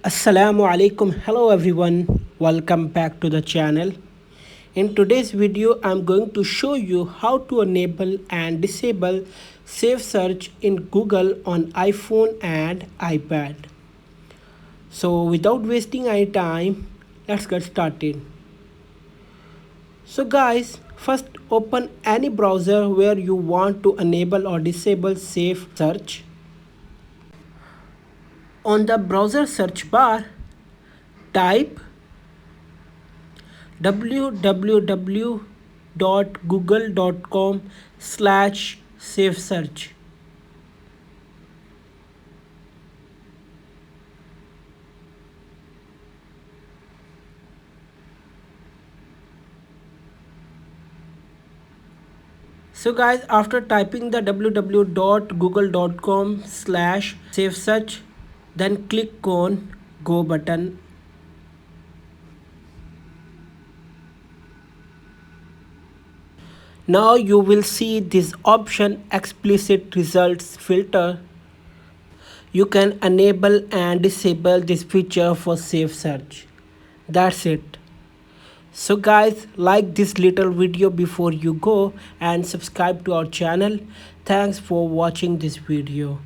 Assalamu alaikum. Hello everyone. Welcome back to the channel. In today's video, I'm going to show you how to enable and disable safe search in Google on iPhone and iPad. So without wasting any time, let's get started. So guys, first open any browser where you want to enable or disable safe search. On the browser search bar, type www.google.com/safe search. So guys, after typing the www.google.com/safe search, then click on go button. Now you will see this option explicit results filter. You can enable and disable this feature for safe search. That's it. So guys, like this little video before you go and subscribe to our channel. Thanks for watching this video.